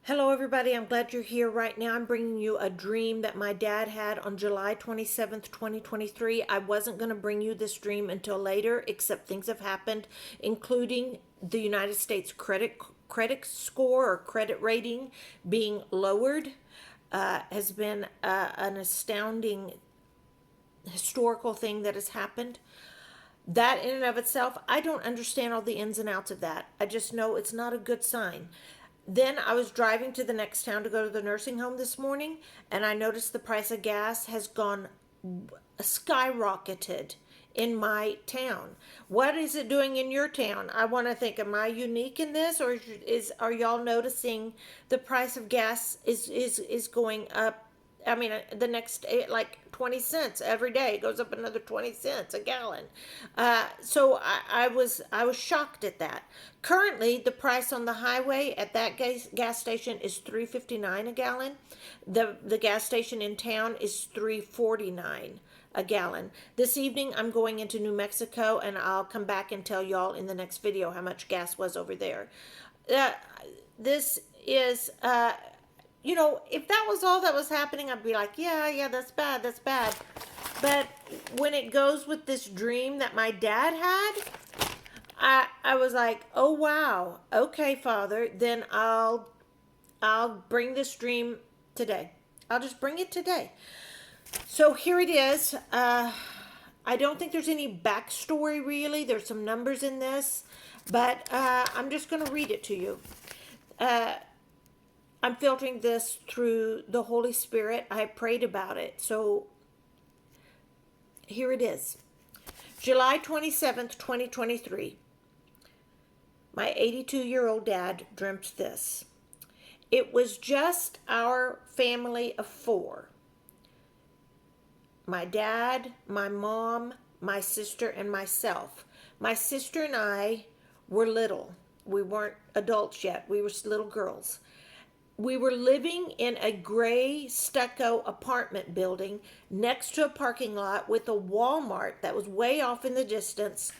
Hello, everybody. I'm glad you're here right now. I'm bringing you a dream that my dad had on July 27th, 2023. I wasn't going to bring you this dream until later, except things have happened, including the United States credit score or credit rating being lowered. Has been an astounding historical thing that has happened. That in and of itself, I don't understand all the ins and outs of that. I just know it's not a good sign. Then I was driving to the next town to go to the nursing home this morning, and I noticed the price of gas has gone skyrocketed in my town. What is it doing in your town? I want to think, am I unique in this, or are y'all noticing the price of gas is going up? I mean, the next like 20 cents every day. It goes up another 20 cents a gallon. So I was shocked at that. Currently, the price on the highway at that gas station is $3.59 a gallon. The gas station in town is $3.49 a gallon. This evening, I'm going into New Mexico, and I'll come back and tell y'all in the next video how much gas was over there. Uh, this is if that was all that was happening, I'd be like, yeah, that's bad, that's bad. But when it goes with this dream that my dad had, I was like, oh wow, okay, Father, then I'll bring this dream today. I'll just bring it today. So here it is. I don't think there's any backstory really. There's some numbers in this, but I'm just going to read it to you. I'm filtering this through the Holy Spirit. I prayed about it. So here it is. July 27th, 2023. My 82-year-old dad dreamt this. It was just our family of four. My dad, my mom, my sister, and myself. My sister and I were little. We weren't adults yet. We were little girls. We were living in a gray stucco apartment building next to a parking lot with a Walmart that was way off in the distance.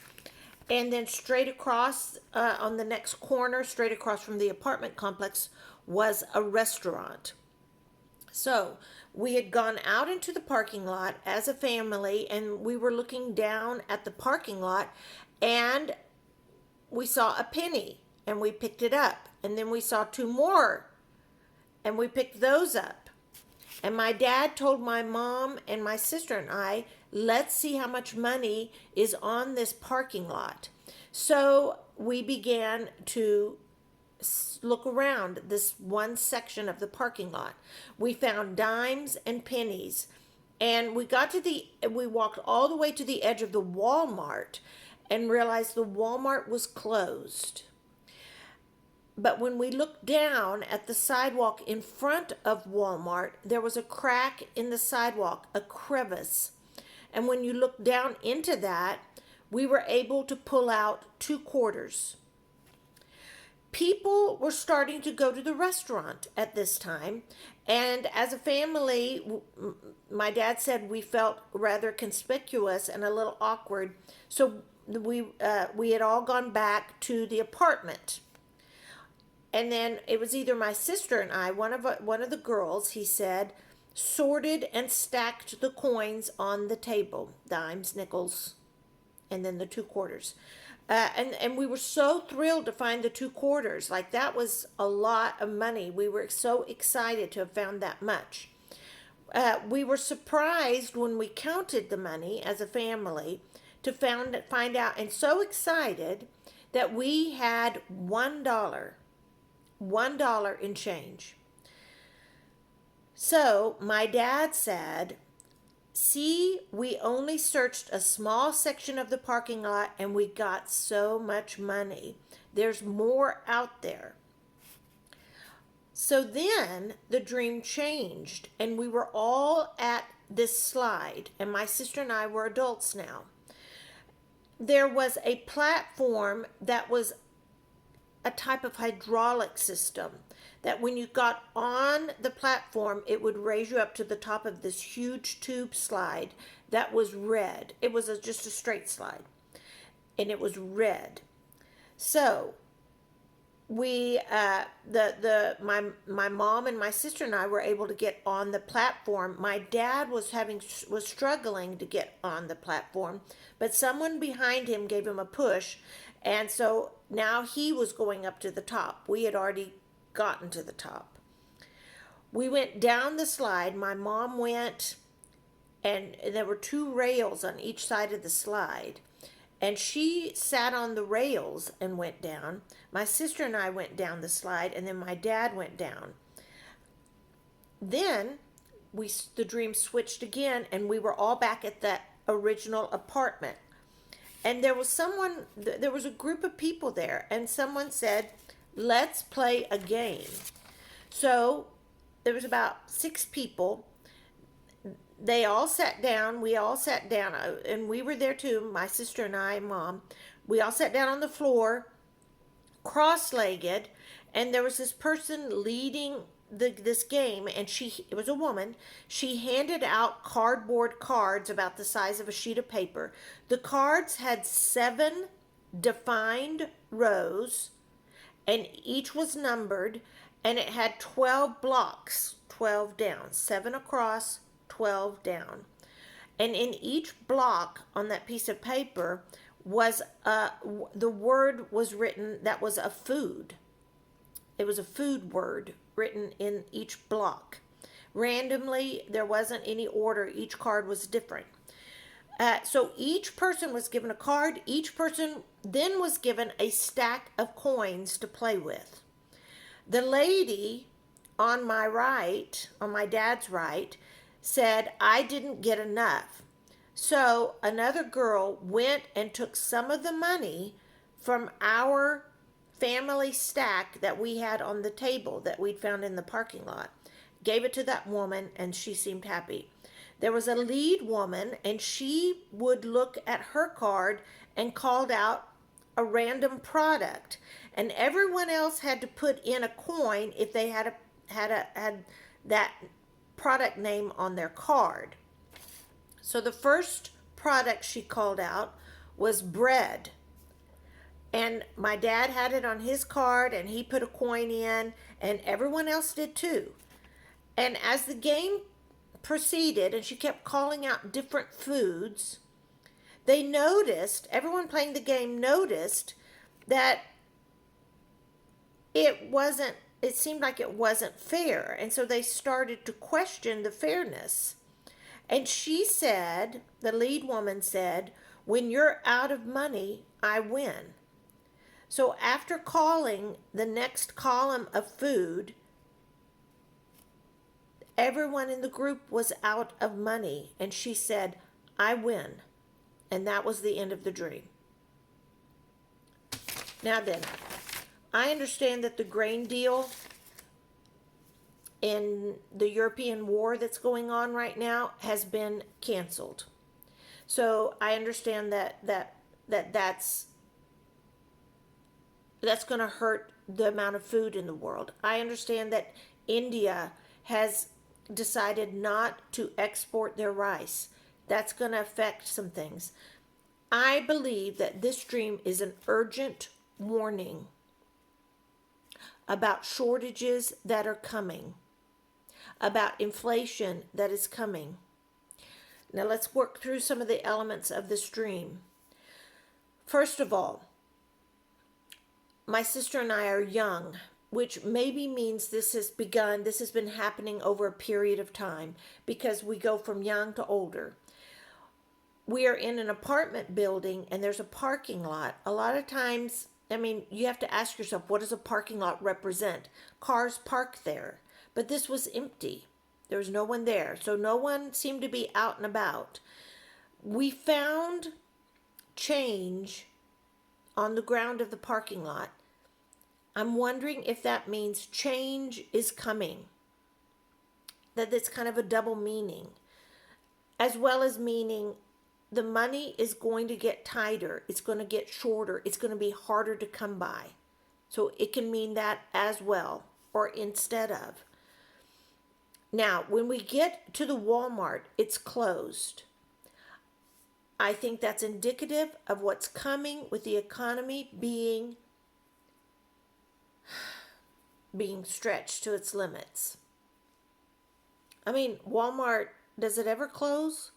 And then straight across on the next corner, straight across from the apartment complex, was a restaurant. So we had gone out into the parking lot as a family, and we were looking down at the parking lot, and we saw a penny, and we picked it up. And then we saw two more, and we picked those up. And my dad told my mom and my sister and I, let's see how much money is on this parking lot. So we began to look around this one section of the parking lot. We found dimes and pennies. And we walked all the way to the edge of the Walmart and realized the Walmart was closed. But when we looked down at the sidewalk in front of Walmart, there was a crack in the sidewalk, a crevice. And when you looked down into that, we were able to pull out 2 quarters. People were starting to go to the restaurant at this time. And as a family, my dad said we felt rather conspicuous and a little awkward. So we had all gone back to the apartment. And then it was either my sister and I, one of the girls, he said, sorted and stacked the coins on the table, dimes, nickels, and then the 2 quarters. And we were so thrilled to find the 2 quarters. Like, that was a lot of money. We were so excited to have found that much. We were surprised when we counted the money as a family to find out, and so excited that we had $1 in change. So my dad said, see, we only searched a small section of the parking lot and we got so much money. There's more out there. So then the dream changed, and we were all at this slide, and my sister and I were adults now. There was a platform that was a type of hydraulic system that when you got on the platform, it would raise you up to the top of this huge tube slide that was red. It was just a straight slide, and it was red. So we my mom and my sister and I were able to get on the platform. My dad was struggling to get on the platform, but someone behind him gave him a push, and so now he was going up to the top. We had already gotten to the top. We went down the slide. My mom went, and there were two rails on each side of the slide. And she sat on the rails and went down. My sister and I went down the slide, and then my dad went down. Then the dream switched again, and we were all back at that original apartment. And there was a group of people there, and someone said, "Let's play a game." So there was about 6 people. They all sat down. We all sat down, and we were there too, my sister and I and mom. We all sat down on the floor, cross-legged, and there was this person leading this game, and it was a woman. She handed out cardboard cards about the size of a sheet of paper. The cards had 7 defined rows, and each was numbered, and it had 12 blocks, 12 down, 7 across, 12 down. And in each block on that piece of paper was the word was written that was a food. It was a food word written in each block. Randomly, there wasn't any order. Each card was different. So each person was given a card. Each person then was given a stack of coins to play with. The lady on my right, on my dad's right, said, "I didn't get enough." So another girl went and took some of the money from our family stack that we had on the table that we'd found in the parking lot, gave it to that woman, and she seemed happy. There was a lead woman, and she would look at her card and called out a random product, and everyone else had to put in a coin if they had that product name on their card. So the first product she called out was bread. And my dad had it on his card, and he put a coin in, and everyone else did too. And as the game proceeded, and she kept calling out different foods, everyone playing the game noticed that it seemed like it wasn't fair. And so they started to question the fairness. And the lead woman said, "When you're out of money, I win." So after calling the next column of food, everyone in the group was out of money. And she said, "I win." And that was the end of the dream. Now then, I understand that the grain deal in the European war that's going on right now has been canceled. So I understand that's going to hurt the amount of food in the world. I understand that India has decided not to export their rice. That's going to affect some things. I believe that this dream is an urgent warning about shortages that are coming, about inflation that is coming. Now let's work through some of the elements of this dream. First of all, my sister and I are young, which maybe means this has been happening over a period of time because we go from young to older. We are in an apartment building and there's a parking lot. A lot of times, you have to ask yourself, what does a parking lot represent? Cars park there, but this was empty. There was no one there, so no one seemed to be out and about. We found change on the ground of the parking lot. I'm wondering if that means change is coming. That it's kind of a double meaning, as well as meaning the money is going to get tighter. It's going to get shorter. It's going to be harder to come by. So it can mean that as well, or instead of. Now, when we get to the Walmart, it's closed. I think that's indicative of what's coming with the economy being being stretched to its limits. I mean, Walmart, does it ever close?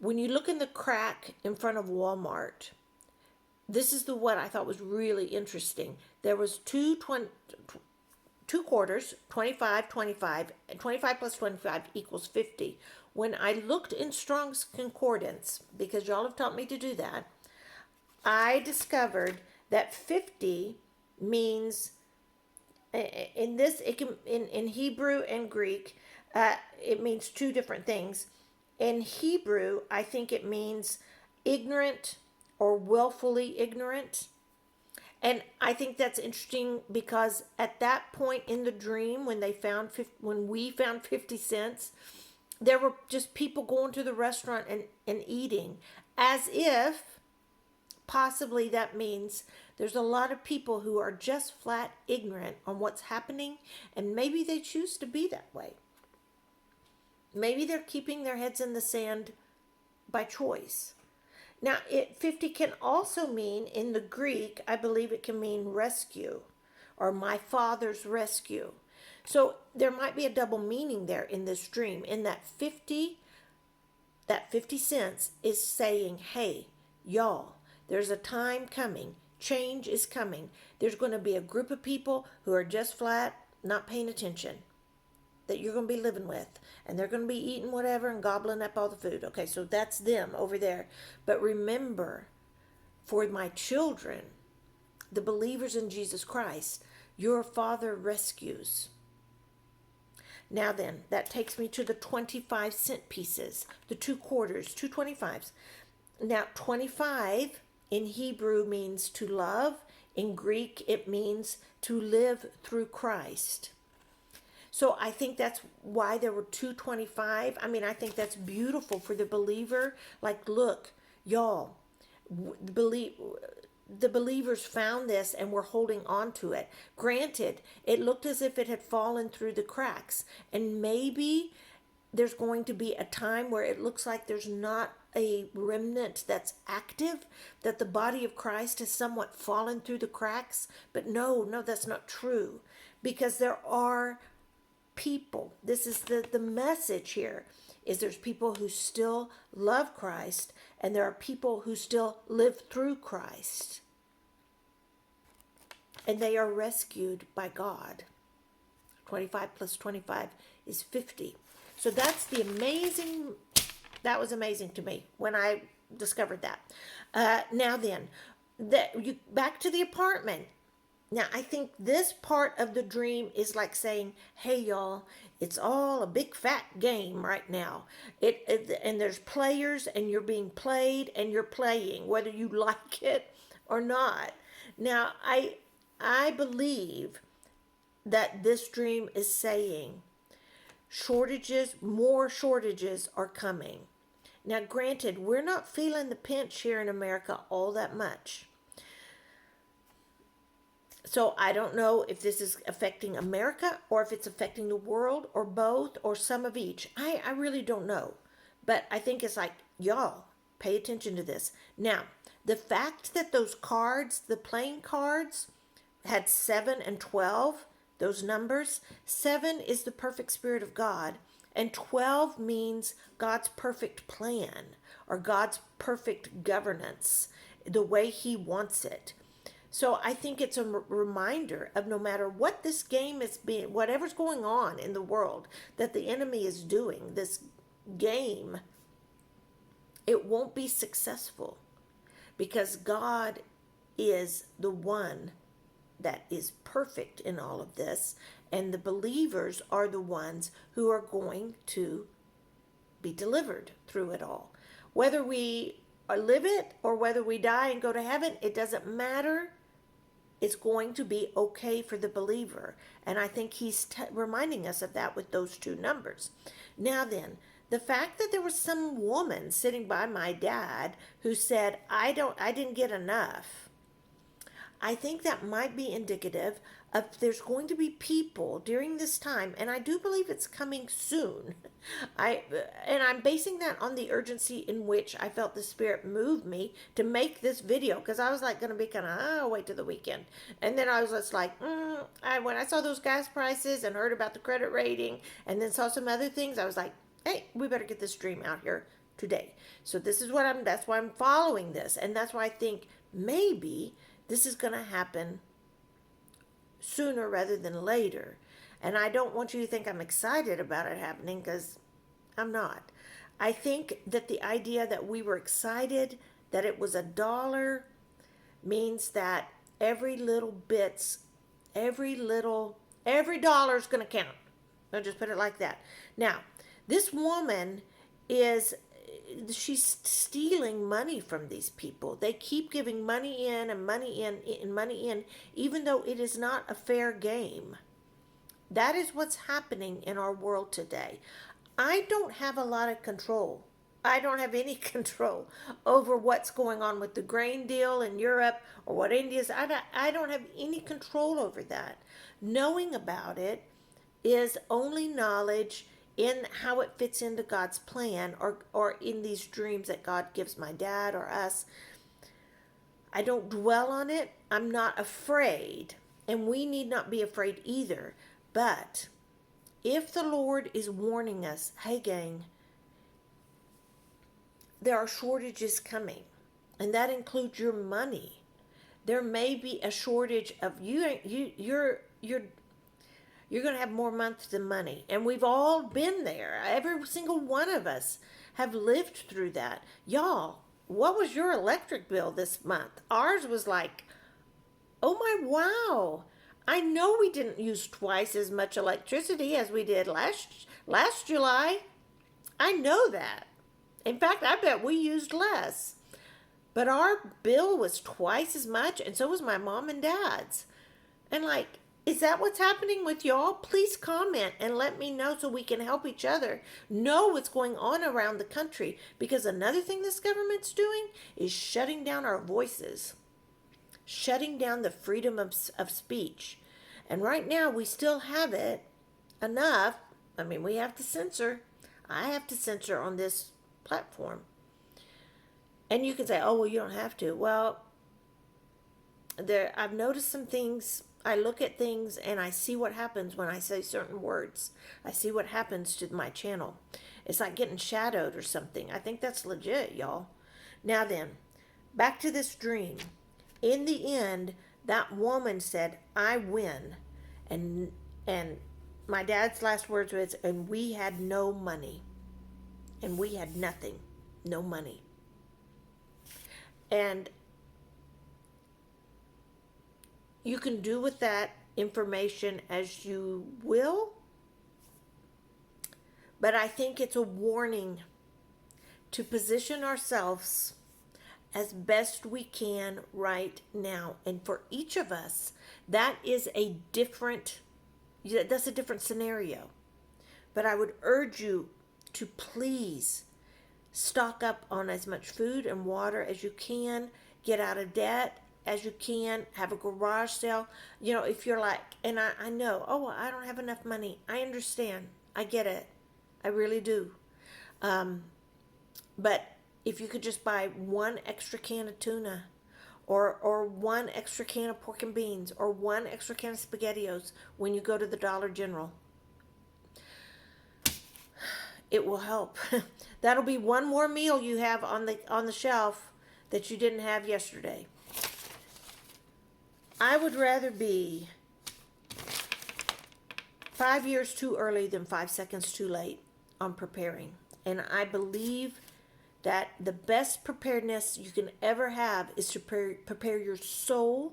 When you look in the crack in front of Walmart, this is the what I thought was really interesting. There was two quarters, 25, 25, and 25 plus 25 equals 50. When I looked in Strong's Concordance, because y'all have taught me to do that, I discovered that 50 means, in this, it can, in Hebrew and Greek, it means two different things. In Hebrew, I think it means ignorant or willfully ignorant. And I think that's interesting because at that point in the dream, when we found 50 cents, there were just people going to the restaurant and eating, as if possibly that means there's a lot of people who are just flat ignorant on what's happening, and maybe they choose to be that way. Maybe they're keeping their heads in the sand by choice. Now, 50 can also mean, in the Greek, I believe it can mean rescue, or my father's rescue. So there might be a double meaning there in this dream, in that 50 cents is saying, hey, y'all, there's a time coming. Change is coming. There's going to be a group of people who are just flat not paying attention that you're going to be living with, and they're going to be eating whatever and gobbling up all the food. Okay, so that's them over there. But remember, for my children, the believers in Jesus Christ, your Father rescues. Now then, that takes me to the 25-cent pieces, the two quarters, two 25s. Now, 25 in Hebrew means to love. In Greek, it means to live through Christ. So I think that's why there were 225. I mean, I think that's beautiful for the believer. Like, look, y'all, the believers found this and were holding on to it. Granted, it looked as if it had fallen through the cracks. And maybe there's going to be a time where it looks like there's not a remnant that's active, that the body of Christ has somewhat fallen through the cracks. But no, that's not true. Because there are people, this is the message here, is there's people who still love Christ, and there are people who still live through Christ, and they are rescued by God. 25 plus 25 is 50. So that was amazing to me when I discovered that. Now then, back to the apartment. Now, I think this part of the dream is like saying, hey, y'all, it's all a big fat game right now. And there's players, and you're being played, and you're playing, whether you like it or not. Now, I believe that this dream is saying more shortages are coming. Now, granted, we're not feeling the pinch here in America all that much. So I don't know if this is affecting America or if it's affecting the world or both or some of each. I really don't know. But I think it's like, y'all, pay attention to this. Now, the fact that those cards, the playing cards, had 7 and 12, those numbers, 7 is the perfect Spirit of God, and 12 means God's perfect plan or God's perfect governance, the way He wants it. So I think it's a reminder of, no matter what this game is being, whatever's going on in the world that the enemy is doing, this game, it won't be successful, because God is the one that is perfect in all of this, and the believers are the ones who are going to be delivered through it all. Whether we live it or whether we die and go to heaven, it doesn't matter. It's going to be okay for the believer. And I think he's reminding us of that with those two numbers. Now then, the fact that there was some woman sitting by my dad who said, I didn't get enough. I think that might be indicative there's going to be people during this time, and I do believe it's coming soon. I'm basing that on the urgency in which I felt the Spirit move me to make this video, because I was like going to be kind of, oh, wait till the weekend. And then I was just like, when I saw those gas prices and heard about the credit rating and then saw some other things, I was like, hey, we better get this dream out here today. So this is that's why I'm following this. And that's why I think maybe this is going to happen sooner rather than later. And I don't want you to think I'm excited about it happening, because I'm not. I think that the idea that we were excited that it was $1 means that every dollar is going to count. I'll just put it like that. Now, this woman she's stealing money from these people. They keep giving money in and money in and money in, even though it is not a fair game. That is what's happening in our world today. I don't have a lot of control. I don't have any control over what's going on with the grain deal in Europe or what India's. I don't have any control over that. Knowing about it is only knowledge in how it fits into God's plan, or in these dreams that God gives my dad or us. I don't dwell on it. I'm not afraid, and we need not be afraid either. But if the Lord is warning us, hey gang, there are shortages coming, and that includes your money. There may be a shortage of you're going to have more months than money. And we've all been there. Every single one of us have lived through that. Y'all, what was your electric bill this month? Ours was like, oh my, wow. I know we didn't use twice as much electricity as we did last July. I know that. In fact, I bet we used less. But our bill was twice as much, and so was my mom and dad's. And like, is that what's happening with y'all? Please comment and let me know so we can help each other know what's going on around the country. Because another thing this government's doing is shutting down our voices, shutting down the freedom of speech. And right now we still have it enough. I mean, we have to censor. I have to censor on this platform. And you can say, oh, well, you don't have to. Well, I've noticed some things. I look at things and I see what happens when I say certain words. I see what happens to my channel. It's like getting shadowed or something. I think that's legit, y'all. Now then, back to this dream. In the end, that woman said, I win. And my dad's last words was, and we had no money. And we had nothing. No money. And you can do with that information as you will. But I think it's a warning to position ourselves as best we can right now. And for each of us, that's a different scenario. But I would urge you to please stock up on as much food and water as you can. Get out of debt as you can. Have a garage sale. You know, if you're like, and I know, oh, I don't have enough money. I understand. I get it. I really do. But if you could just buy one extra can of tuna, or one extra can of pork and beans, or one extra can of SpaghettiOs when you go to the Dollar General, it will help. That'll be one more meal you have on the shelf that you didn't have yesterday. I would rather be 5 years too early than 5 seconds too late on preparing. And I believe that the best preparedness you can ever have is to prepare your soul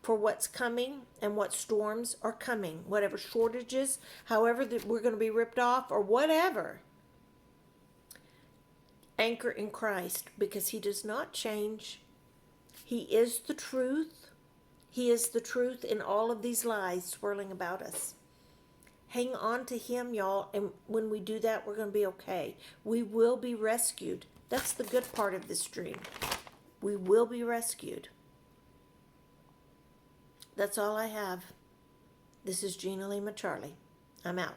for what's coming and what storms are coming, whatever shortages, however that we're going to be ripped off or whatever. Anchor in Christ, because he does not change. He is the truth. He is the truth in all of these lies swirling about us. Hang on to him, y'all, and when we do that, we're going to be okay. We will be rescued. That's the good part of this dream. We will be rescued. That's all I have. This is Gina Lima Charlie. I'm out.